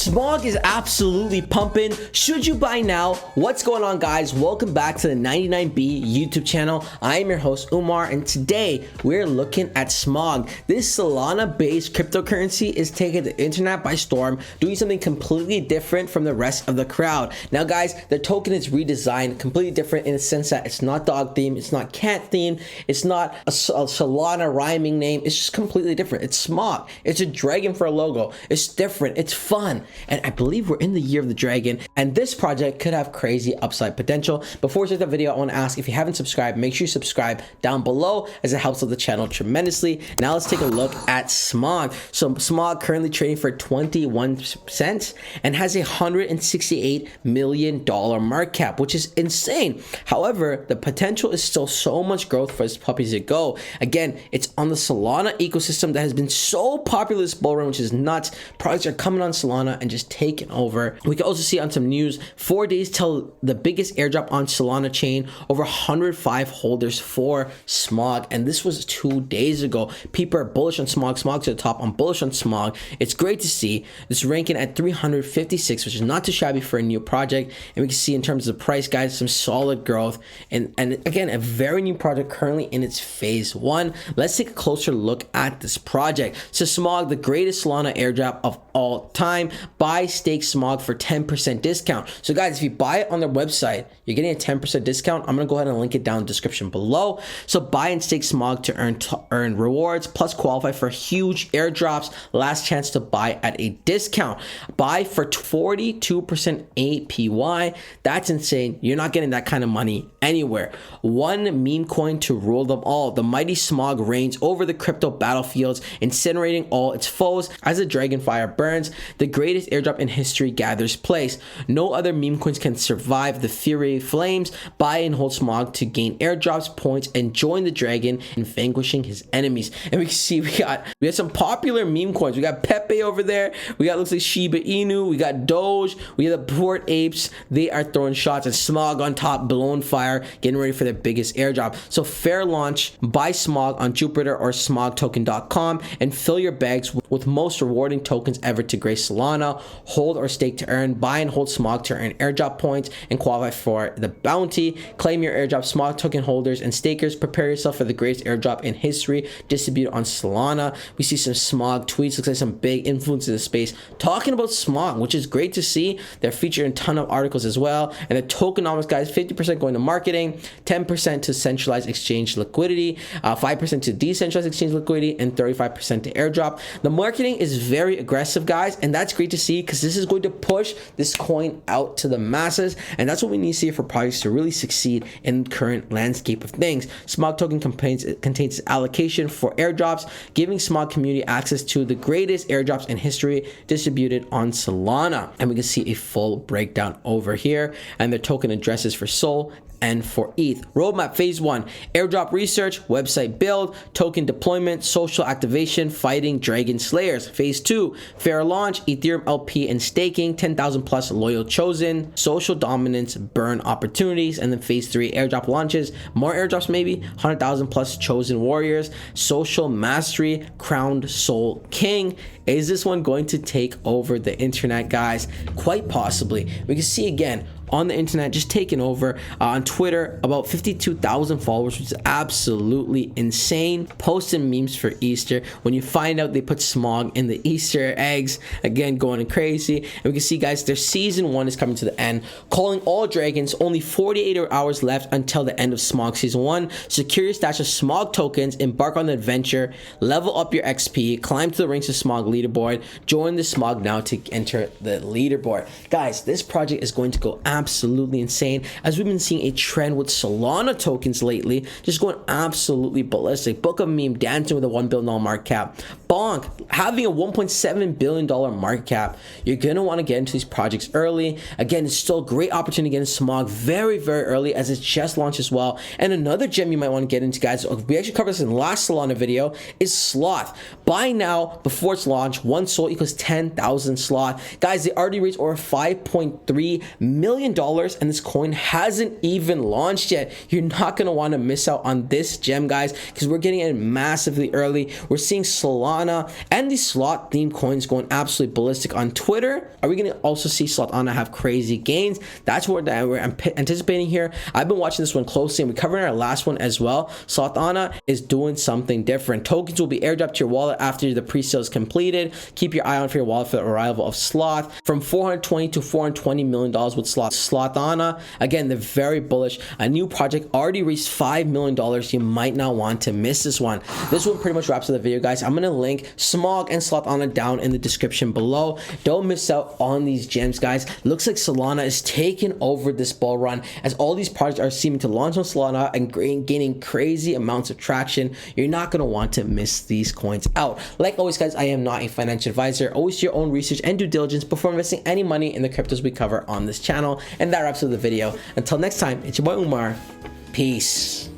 Smog is absolutely pumping. Should you buy now? What's going on, guys? Welcome back to the 99B YouTube channel. I am your host Umar, and today we're looking at Smog. This Solana based cryptocurrency is taking the internet by storm, doing something completely different from the rest of the crowd. Now guys, the token is redesigned completely different in the sense that it's not dog themed, it's not cat themed, it's not a Solana rhyming name. It's just completely different. It's Smog. It's a dragon for a logo. It's different, it's fun, and I believe we're in the year of the dragon, and this project could have crazy upside potential. Before we start the video, I want to ask, if you haven't subscribed, make sure you subscribe down below, as it helps with the channel tremendously. Now let's take a look at Smog. So Smog currently trading for 21 cents and has a $168 million market cap, which is insane. However, the potential is still so much growth for this puppy to go. Again, it's on the Solana ecosystem that has been so popular this bull run, which is nuts. Projects are coming on Solana and just taking over. We can also see on some news, 4 days till the biggest airdrop on Solana chain, over 105 holders for Smog, and this was 2 days ago. People are bullish on Smog. Smog's at the top. I'm bullish on Smog. It's great to see this ranking at 356, which is not too shabby for a new project. And we can see in terms of the price, guys, some solid growth, and again, a very new project currently in its phase 1. Let's take a closer look at this project. So Smog, the greatest Solana airdrop of all time. Buy stake Smog for 10% discount. So guys, if you buy it on their website, you're getting a 10% discount. I'm gonna go ahead and link it down in the description below. So buy and stake Smog to earn rewards, plus qualify for huge airdrops. Last chance to buy at a discount. Buy for 42% APY. That's insane. You're not getting that kind of money anywhere. One meme coin to rule them all. The mighty Smog reigns over the crypto battlefields, incinerating all its foes as the dragonfire burns. The greatest airdrop in history gathers place. No other meme coins can survive the fury flames. Buy and hold Smog to gain airdrops, points, and join the dragon in vanquishing his enemies. And we can see we got some popular meme coins. We got Pepe over there. We got, looks like Shiba Inu. We got Doge. We got the Bored Apes. They are throwing shots, and Smog on top, blowing fire, getting ready for their biggest airdrop. So fair launch. Buy Smog on Jupiter or smogtoken.com and fill your bags with most rewarding tokens ever to grace Solana. Hold or stake to earn. Buy and hold Smog to earn airdrop points and qualify for the bounty. Claim your airdrop. Smog token holders and stakers, prepare yourself for the greatest airdrop in history, distributed on Solana. We see some Smog tweets. Looks like some big influencers in the space talking about Smog, which is great to see. They're featured in a ton of articles as well. And the Tokenomics, guys, 50% going to marketing, 10% to centralized exchange liquidity, 5% to decentralized exchange liquidity, and 35% to airdrop. The marketing is very aggressive, guys, and that's great to see, because this is going to push this coin out to the masses, and that's what we need to see for projects to really succeed in the current landscape of things. Smog token contains allocation for airdrops, giving Smog community access to the greatest airdrops in history, distributed on Solana. And we can see a full breakdown over here, and the token addresses for Sol and for ETH. Roadmap phase 1, airdrop research, website build, token deployment, social activation, fighting dragon slayers. Phase 2, fair launch, Ethereum LP and staking, 10,000 plus loyal chosen, social dominance, burn opportunities. And then phase 3, airdrop launches, more airdrops maybe, 100,000 plus chosen warriors, social mastery, crowned soul king. Is this one going to take over the internet, guys? Quite possibly. We can see again on the internet just taking over. On Twitter, about 52,000 followers, which is absolutely insane. Posting memes for Easter. When you find out they put Smog in the Easter eggs, again going crazy. And we can see, guys, their season 1 is coming to the end. Calling all dragons, only 48 hours left until the end of Smog season 1. Secure your stash of Smog tokens, embark on the adventure, level up your XP, climb to the ranks of Smog leaderboard, join the Smog now to enter the leaderboard. Guys, this project is going to go absolutely insane, as we've been seeing a trend with Solana tokens lately, just going absolutely ballistic. Book of Meme dancing with a $1 billion market cap. Bonk having a $1.7 billion market cap. You're gonna want to get into these projects early. Again, it's still a great opportunity to get into Smog very early, as it's just launched as well. And another gem you might want to get into, guys, we actually covered this in the last Solana video, is Sloth. Buy now before its launch. 1 Sol equals 10,000 Sloth. Guys, they already raised over $5.3 million, and this coin hasn't even launched yet. You're not going to want to miss out on this gem, guys, because we're getting it massively early. We're seeing Solana Slothana, and the Sloth themed coins going absolutely ballistic on Twitter. Are we going to also see Slothana have crazy gains? That's what we're anticipating here. I've been watching this one closely, and we covered in our last one as well. Slothana is doing something different. Tokens will be airdropped to your wallet after the pre-sale is completed. Keep your eye on for your wallet for the arrival of Sloth. From $420 to $420 million with Slothana. Again, they're very bullish. A new project already reached $5 million. You might not want to miss this one. This one pretty much wraps up the video, guys. I'm going to link Smog and Slothana down in the description below. Don't miss out on these gems, guys. Looks like Solana is taking over this bull run as all these projects are seeming to launch on Solana and gaining crazy amounts of traction. You're not going to want to miss these coins out. Like always, guys, I am not a financial advisor. Always do your own research and due diligence before investing any money in the cryptos we cover on this channel. And that wraps up the video. Until next time, it's your boy Umar. Peace.